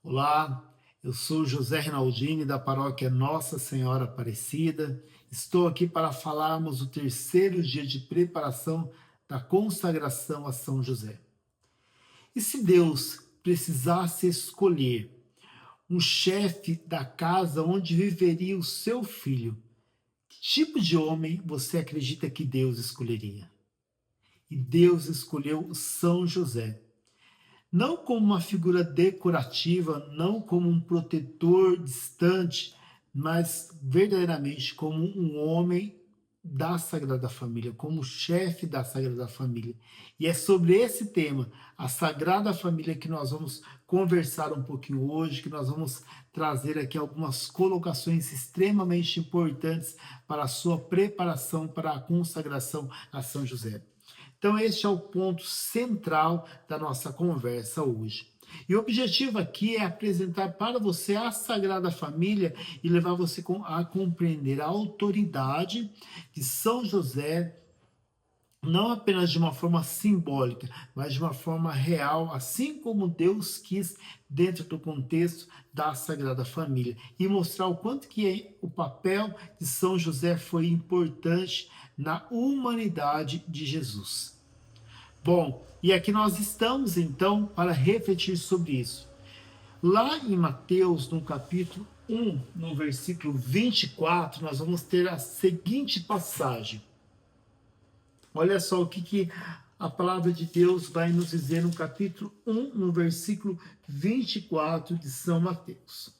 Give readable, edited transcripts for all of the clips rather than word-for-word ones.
Olá, eu sou José Rinaldini da paróquia Nossa Senhora Aparecida. Estou aqui para falarmos o terceiro dia de preparação da consagração a São José. E se Deus precisasse escolher um chefe da casa onde viveria o seu filho, que tipo de homem você acredita que Deus escolheria? E Deus escolheu São José. Não como uma figura decorativa, não como um protetor distante, mas verdadeiramente como um homem da Sagrada Família, como chefe da Sagrada Família. E é sobre esse tema, a Sagrada Família, que nós vamos conversar um pouquinho hoje, que nós vamos trazer aqui algumas colocações extremamente importantes para a sua preparação para a consagração a São José. Então, este é o ponto central da nossa conversa hoje. E o objetivo aqui é apresentar para você a Sagrada Família e levar você a compreender a autoridade de São José, não apenas de uma forma simbólica, mas de uma forma real, assim como Deus quis dentro do contexto da Sagrada Família, e mostrar o quanto que o papel de São José foi importante na humanidade de Jesus. Bom, e aqui nós estamos então para refletir sobre isso. Lá em Mateus, no capítulo 1, no versículo 24, nós vamos ter a seguinte passagem. Olha só o que a palavra de Deus vai nos dizer no capítulo 1, no versículo 24 de São Mateus.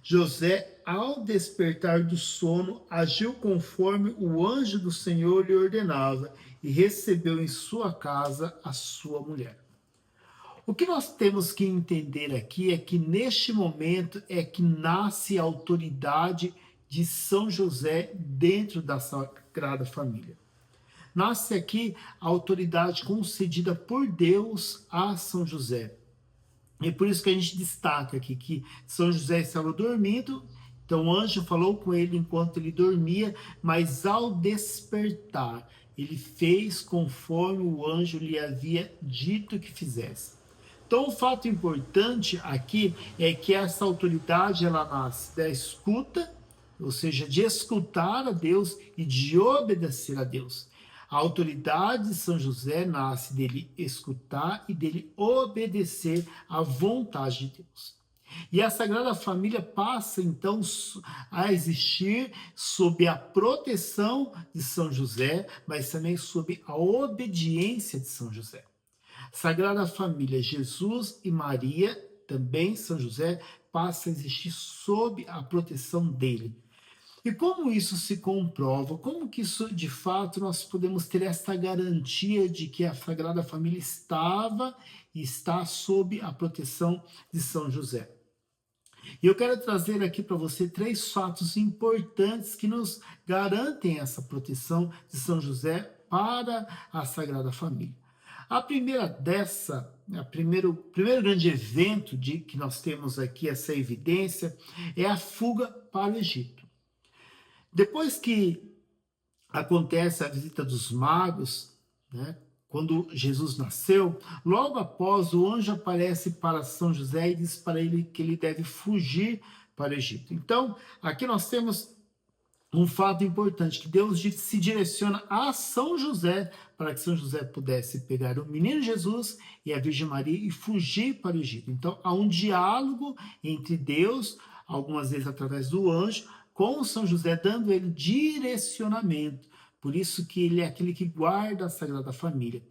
José, ao despertar do sono, agiu conforme o anjo do Senhor lhe ordenava e recebeu em sua casa a sua mulher. O que nós temos que entender aqui é que neste momento é que nasce a autoridade de São José dentro da Sagrada Família. Nasce aqui a autoridade concedida por Deus a São José. É por isso que a gente destaca aqui que São José estava dormindo, então o anjo falou com ele enquanto ele dormia, mas ao despertar, ele fez conforme o anjo lhe havia dito que fizesse. Então o fato importante aqui é que essa autoridade ela nasce da escuta, ou seja, de escutar a Deus e de obedecer a Deus. A autoridade de São José nasce dele escutar e dele obedecer à vontade de Deus. E a Sagrada Família passa então a existir sob a proteção de São José, mas também sob a obediência de São José. Sagrada Família, Jesus e Maria, também São José, passa a existir sob a proteção dele. E como isso se comprova? Como que isso, de fato, nós podemos ter essa garantia de que a Sagrada Família estava e está sob a proteção de São José? E eu quero trazer aqui para você três fatos importantes que nos garantem essa proteção de São José para a Sagrada Família. A primeira o primeiro grande evento de que nós temos aqui essa evidência é a fuga para o Egito. Depois que acontece a visita dos magos, né, quando Jesus nasceu, logo após o anjo aparece para São José e diz para ele que ele deve fugir para o Egito. Então, aqui nós temos um fato importante, que Deus se direciona a São José para que São José pudesse pegar o menino Jesus e a Virgem Maria e fugir para o Egito. Então, há um diálogo entre Deus, algumas vezes através do anjo, com São José, dando ele direcionamento. Por isso que ele é aquele que guarda a Sagrada Família.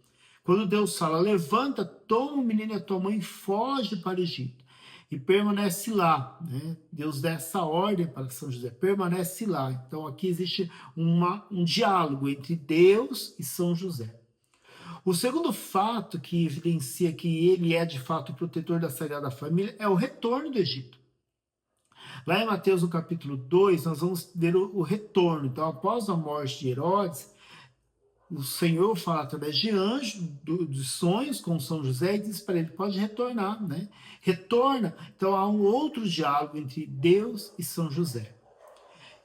Quando Deus fala, levanta, toma o menino e a tua mãe e foge para o Egito. E permanece lá, né? Deus dá essa ordem para São José, permanece lá. Então aqui existe um diálogo entre Deus e São José. O segundo fato que evidencia que ele é de fato o protetor da Sagrada Família é o retorno do Egito. Lá em Mateus, no capítulo 2, nós vamos ver o retorno. Então, após a morte de Herodes, o Senhor fala através de anjos, dos sonhos com São José, e diz para ele, pode retornar, né? Retorna. Então, há um outro diálogo entre Deus e São José.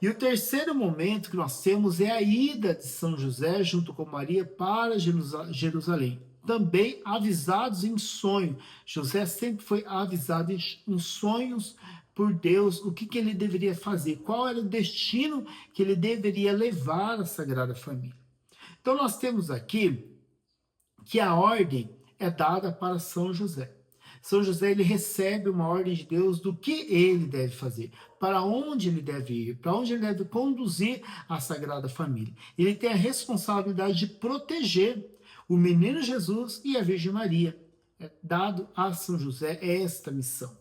E o terceiro momento que nós temos é a ida de São José, junto com Maria, para Jerusalém. também avisados em sonho. José sempre foi avisado em sonhos por Deus o que ele deveria fazer, qual era o destino que ele deveria levar à Sagrada Família. Então nós temos aqui que a ordem é dada para São José. São José ele recebe uma ordem de Deus do que ele deve fazer, para onde ele deve ir, para onde ele deve conduzir a Sagrada Família. Ele tem a responsabilidade de proteger o menino Jesus e a Virgem Maria. É dado a São José esta missão.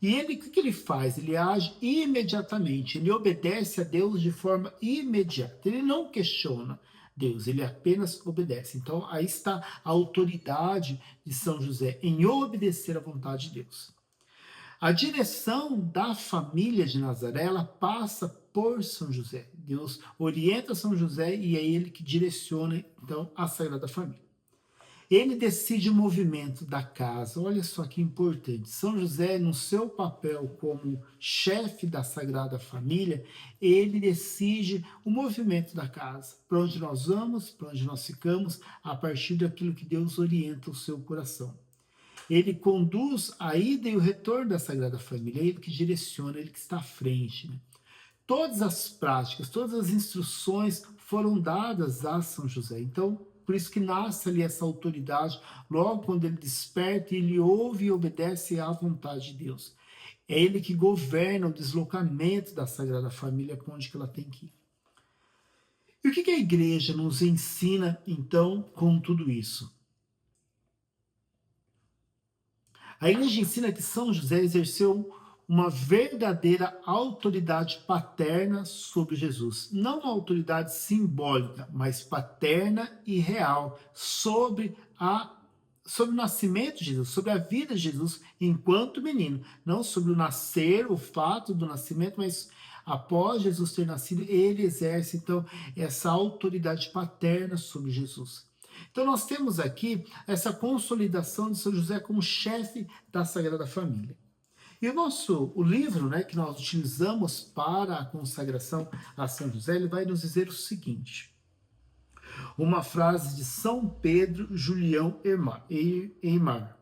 E ele, o que ele faz? Ele age imediatamente, ele obedece a Deus de forma imediata, ele não questiona Deus, ele apenas obedece. Então, aí está a autoridade de São José em obedecer à vontade de Deus. A direção da família de Nazaré, ela passa por São José. Deus orienta São José e é ele que direciona, então, a Sagrada Família. Ele decide o movimento da casa. Olha só que importante. São José, no seu papel como chefe da Sagrada Família, ele decide o movimento da casa. Para onde nós vamos, para onde nós ficamos, a partir daquilo que Deus orienta o seu coração. Ele conduz a ida e o retorno da Sagrada Família. É ele que direciona, ele que está à frente, né? Todas as práticas, todas as instruções foram dadas a São José. Então, por isso que nasce ali essa autoridade, logo quando ele desperta, ele ouve e obedece à vontade de Deus. É ele que governa o deslocamento da Sagrada Família para onde que ela tem que ir. E o que a igreja nos ensina, então, com tudo isso? A igreja ensina que São José exerceu uma verdadeira autoridade paterna sobre Jesus. Não uma autoridade simbólica, mas paterna e real sobre o nascimento de Jesus, sobre a vida de Jesus enquanto menino. Não sobre o nascer, o fato do nascimento, mas após Jesus ter nascido, ele exerce, então, essa autoridade paterna sobre Jesus. Então nós temos aqui essa consolidação de São José como chefe da Sagrada Família. E o livro, né, que nós utilizamos para a consagração a São José, ele vai nos dizer o seguinte. Uma frase de São Pedro Julião Eymar.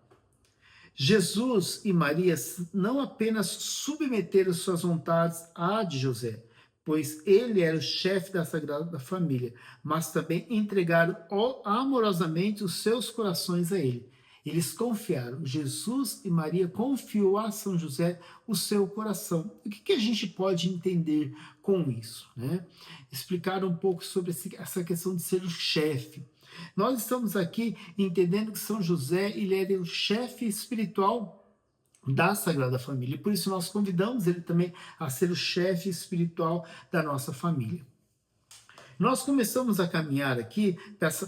Jesus e Maria não apenas submeteram suas vontades à de José, pois ele era o chefe da Sagrada Família, mas também entregaram amorosamente os seus corações a ele. Eles confiaram, Jesus e Maria confiou a São José o seu coração. O que a gente pode entender com isso, né? Explicar um pouco sobre essa questão de ser o chefe. Nós estamos aqui entendendo que São José ele era o chefe espiritual da Sagrada Família. E por isso nós convidamos ele também a ser o chefe espiritual da nossa família. Nós começamos a caminhar aqui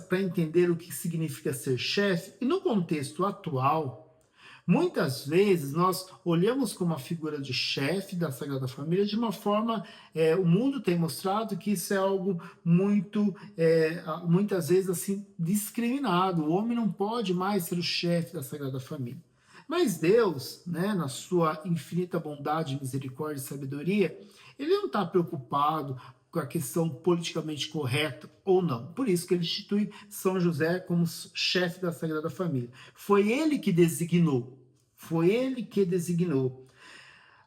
para entender o que significa ser chefe, e no contexto atual, muitas vezes nós olhamos como a figura de chefe da Sagrada Família de uma forma, o mundo tem mostrado que isso é algo muito, muitas vezes assim, discriminado. O homem não pode mais ser o chefe da Sagrada Família. Mas Deus, né, na sua infinita bondade, misericórdia e sabedoria, ele não está preocupado com a questão politicamente correta ou não. Por isso que ele institui São José como chefe da Sagrada Família. Foi ele que designou. Foi ele que designou.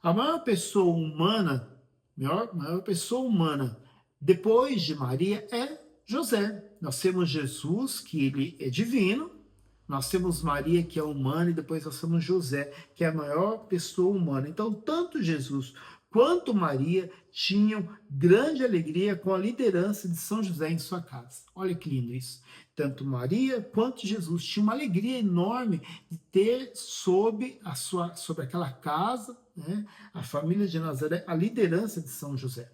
A maior pessoa humana, maior pessoa humana, depois de Maria, é José. Nós temos Jesus, que ele é divino. Nós temos Maria, que é humana, e depois nós temos José, que é a maior pessoa humana. Então, tanto Jesus quanto Maria tinham grande alegria com a liderança de São José em sua casa. Olha que lindo isso. Tanto Maria quanto Jesus tinham uma alegria enorme de ter sobre aquela casa, né, a família de Nazaré, a liderança de São José.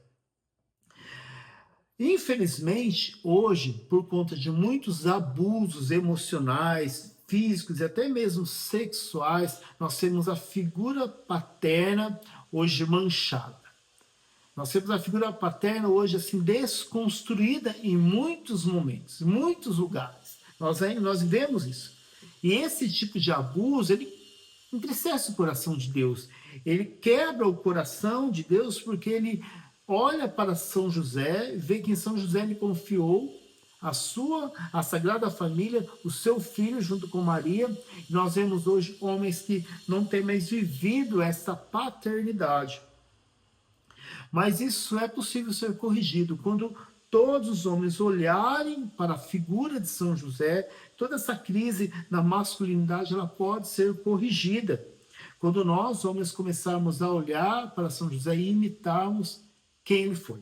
Infelizmente, hoje, por conta de muitos abusos emocionais, físicos e até mesmo sexuais, nós temos a figura paterna hoje manchada. Nós temos a figura paterna hoje assim desconstruída em muitos momentos, em muitos lugares. Nós vemos isso. E esse tipo de abuso, ele entristece o coração de Deus. Ele quebra o coração de Deus porque ele olha para São José, vê que em São José ele confiou a Sagrada Família, o seu filho junto com Maria. Nós vemos hoje homens que não têm mais vivido essa paternidade. Mas isso é possível ser corrigido quando todos os homens olharem para a figura de São José. Toda essa crise na masculinidade ela pode ser corrigida quando nós, homens, começarmos a olhar para São José e imitarmos quem ele foi.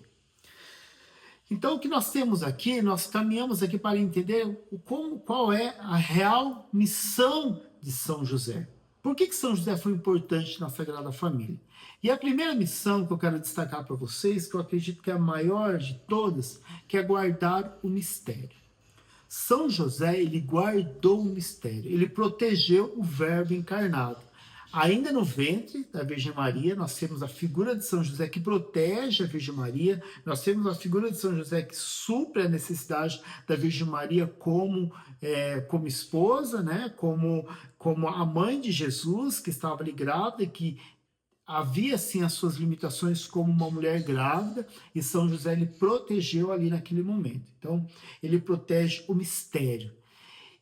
Então, o que nós temos aqui, nós caminhamos aqui para entender qual é a real missão de São José. Por que São José foi importante na Sagrada Família? E a primeira missão que eu quero destacar para vocês, que eu acredito que é a maior de todas, que é guardar o mistério. São José, ele guardou o mistério, ele protegeu o Verbo encarnado. Ainda no ventre da Virgem Maria, nós temos a figura de São José que protege a Virgem Maria, nós temos a figura de São José que supre a necessidade da Virgem Maria como esposa, né? como a mãe de Jesus, que estava ali grávida, que havia sim as suas limitações como uma mulher grávida, e São José ele protegeu ali naquele momento. Então, ele protege o mistério.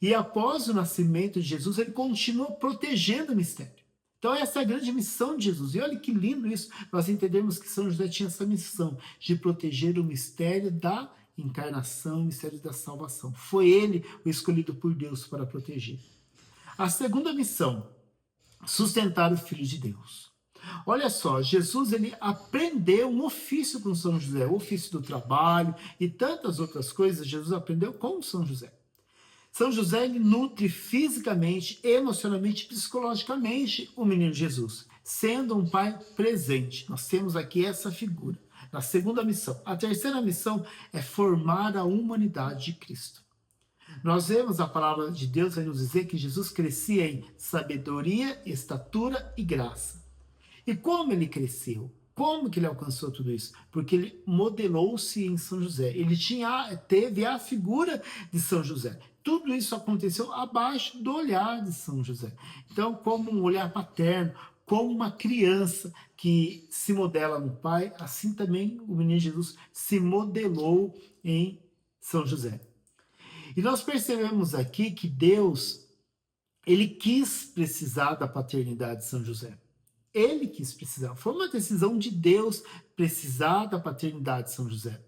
E após o nascimento de Jesus, ele continua protegendo o mistério. Então essa é a grande missão de Jesus. E olha que lindo isso, nós entendemos que São José tinha essa missão de proteger o mistério da encarnação, o mistério da salvação. Foi ele o escolhido por Deus para proteger. A segunda missão, sustentar o Filho de Deus. Olha só, Jesus ele aprendeu um ofício com São José, o ofício do trabalho e tantas outras coisas, Jesus aprendeu com São José. São José ele nutre fisicamente, emocionalmente, psicologicamente o menino Jesus, sendo um pai presente. Nós temos aqui essa figura, na segunda missão. A terceira missão é formar a humanidade de Cristo. Nós vemos a palavra de Deus vai nos dizer que Jesus crescia em sabedoria, estatura e graça. E como ele cresceu? Como que ele alcançou tudo isso? Porque ele modelou-se em São José. Ele teve a figura de São José. Tudo isso aconteceu abaixo do olhar de São José. Então, como um olhar paterno, como uma criança que se modela no pai, assim também o menino Jesus se modelou em São José. E nós percebemos aqui que Deus, ele quis precisar da paternidade de São José. Ele quis precisar. Foi uma decisão de Deus precisar da paternidade de São José.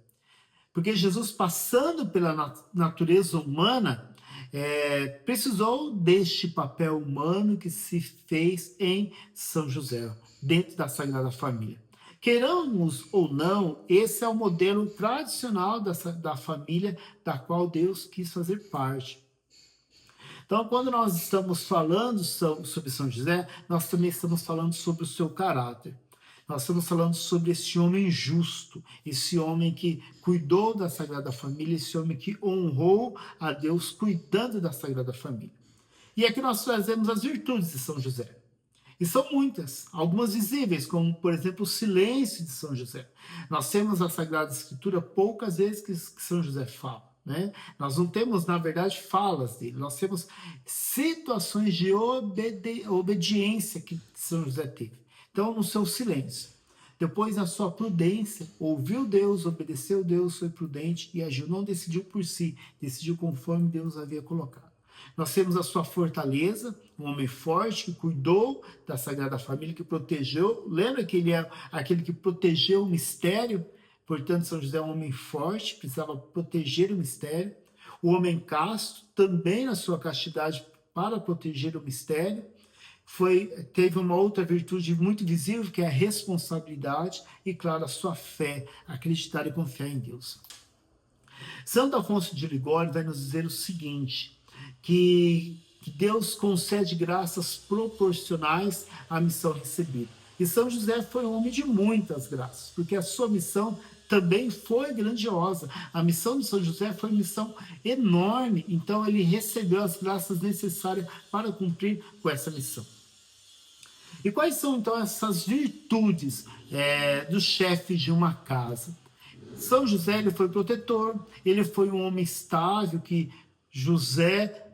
Porque Jesus, passando pela natureza humana, precisou deste papel humano que se fez em São José, dentro da Sagrada Família. Queiramos ou não, esse é o modelo tradicional da família da qual Deus quis fazer parte. Então, quando nós estamos falando sobre São José, nós também estamos falando sobre o seu caráter. Nós estamos falando sobre esse homem justo, esse homem que cuidou da Sagrada Família, esse homem que honrou a Deus cuidando da Sagrada Família. E aqui nós trazemos as virtudes de São José. E são muitas, algumas visíveis, como, por exemplo, o silêncio de São José. Nós temos na Sagrada Escritura poucas vezes que São José fala. Né? Nós não temos, na verdade, falas dele, nós temos situações de obediência que São José teve. Então, no seu silêncio. Depois, na sua prudência, ouviu Deus, obedeceu Deus, foi prudente e agiu. Não decidiu por si, decidiu conforme Deus havia colocado. Nós temos a sua fortaleza, um homem forte que cuidou da Sagrada Família, que protegeu. Lembra que ele é aquele que protegeu o mistério? Portanto, São José é um homem forte, precisava proteger o mistério. O homem casto, também na sua castidade, para proteger o mistério. Teve uma outra virtude muito visível, que é a responsabilidade e, claro, a sua fé, acreditar e confiar em Deus. Santo Afonso de Ligório vai nos dizer o seguinte, que Deus concede graças proporcionais à missão recebida. E São José foi um homem de muitas graças, porque a sua missão também foi grandiosa. A missão de São José foi uma missão enorme, então ele recebeu as graças necessárias para cumprir com essa missão. E quais são então essas virtudes do chefe de uma casa? São José ele foi protetor, ele foi um homem estável, que José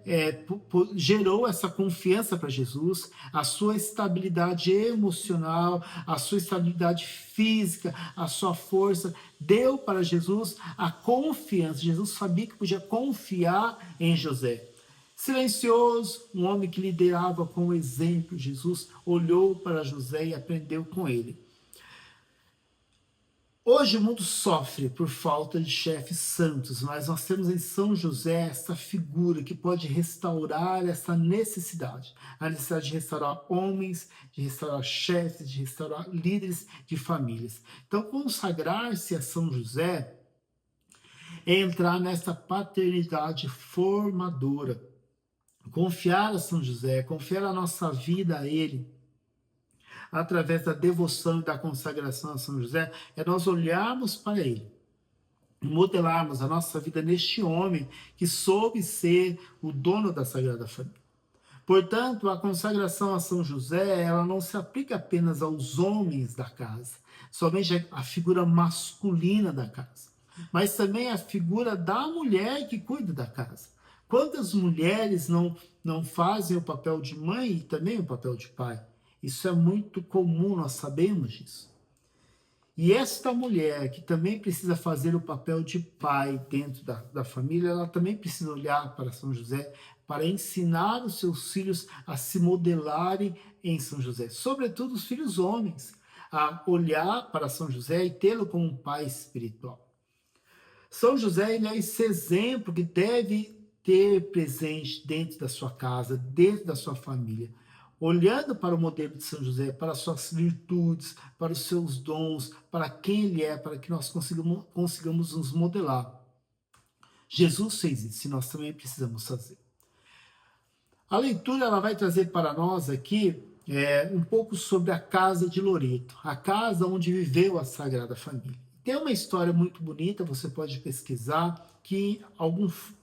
gerou essa confiança para Jesus, a sua estabilidade emocional, a sua estabilidade física, a sua força, deu para Jesus a confiança. Jesus sabia que podia confiar em José. Silencioso, um homem que liderava com o exemplo, Jesus olhou para José e aprendeu com ele. Hoje o mundo sofre por falta de chefes santos, mas nós temos em São José essa figura que pode restaurar essa necessidade. A necessidade de restaurar homens, de restaurar chefes, de restaurar líderes de famílias. Então, consagrar-se a São José é entrar nessa paternidade formadora. Confiar a São José, confiar a nossa vida a Ele, através da devoção e da consagração a São José, é nós olharmos para ele, modelarmos a nossa vida neste homem que soube ser o dono da Sagrada Família. Portanto, a consagração a São José, ela não se aplica apenas aos homens da casa, somente a figura masculina da casa, mas também a figura da mulher que cuida da casa. Quantas mulheres não fazem o papel de mãe e também o papel de pai? Isso é muito comum, nós sabemos disso. E esta mulher, que também precisa fazer o papel de pai dentro da família, ela também precisa olhar para São José, para ensinar os seus filhos a se modelarem em São José. Sobretudo os filhos homens, a olhar para São José e tê-lo como um pai espiritual. São José, ele é esse exemplo que deve ter presente dentro da sua casa, dentro da sua família. Olhando para o modelo de São José, para as suas virtudes, para os seus dons, para quem ele é, para que nós consigamos nos modelar. Jesus fez isso e nós também precisamos fazer. A leitura ela vai trazer para nós aqui um pouco sobre a casa de Loreto, a casa onde viveu a Sagrada Família. Tem uma história muito bonita, você pode pesquisar, que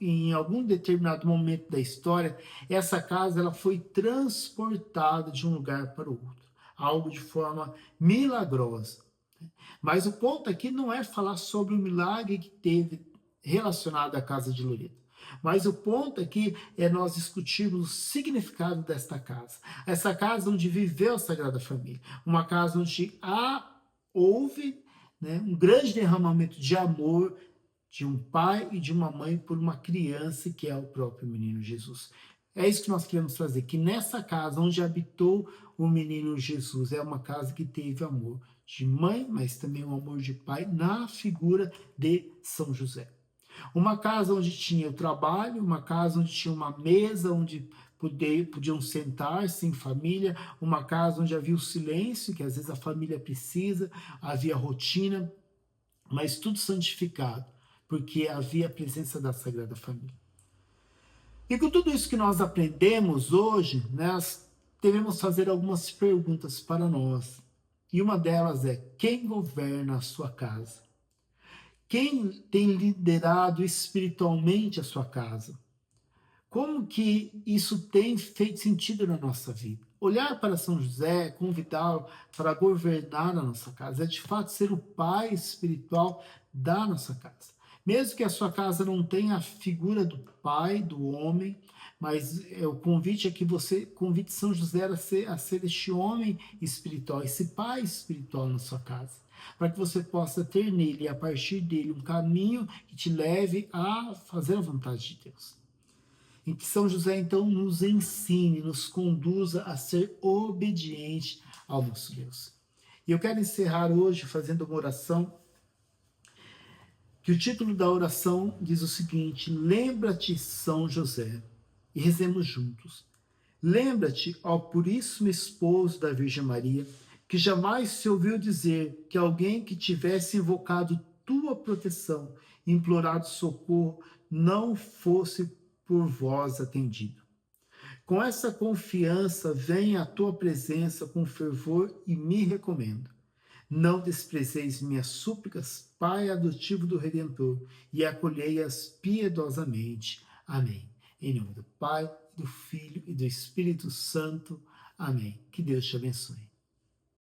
em algum determinado momento da história, essa casa ela foi transportada de um lugar para o outro, algo de forma milagrosa. Mas o ponto aqui não é falar sobre o milagre que teve relacionado à casa de Loreto. Mas o ponto aqui é nós discutirmos o significado desta casa. Essa casa onde viveu a Sagrada Família. Uma casa onde houve um grande derramamento de amor de um pai e de uma mãe por uma criança que é o próprio menino Jesus. É isso que nós queremos fazer, que nessa casa onde habitou o menino Jesus, é uma casa que teve amor de mãe, mas também um amor de pai na figura de São José. Uma casa onde tinha o trabalho, uma casa onde tinha uma mesa, onde podiam sentar-se em família, uma casa onde havia o silêncio, que às vezes a família precisa, havia rotina, mas tudo santificado, porque havia a presença da Sagrada Família. E com tudo isso que nós aprendemos hoje, nós devemos fazer algumas perguntas para nós. E uma delas é: quem governa a sua casa? Quem tem liderado espiritualmente a sua casa? Como que isso tem feito sentido na nossa vida? Olhar para São José, convidá-lo para governar a nossa casa, é de fato ser o pai espiritual da nossa casa. Mesmo que a sua casa não tenha a figura do pai, do homem, mas o convite é que você convide São José a ser este homem espiritual, esse pai espiritual na sua casa, para que você possa ter nele, a partir dele, um caminho que te leve a fazer a vontade de Deus. Em que São José, então, nos ensine, nos conduza a ser obediente ao nosso Deus. E eu quero encerrar hoje fazendo uma oração, que o título da oração diz o seguinte: lembra-te, São José, e rezemos juntos. Lembra-te, ó puríssimo esposo da Virgem Maria, que jamais se ouviu dizer que alguém que tivesse invocado tua proteção, implorado socorro, não fosse por vós atendido. Com essa confiança, venha à tua presença com fervor e me recomendo. Não desprezeis minhas súplicas, Pai adotivo do Redentor, e acolhei-as piedosamente. Amém. Em nome do Pai, do Filho e do Espírito Santo. Amém. Que Deus te abençoe.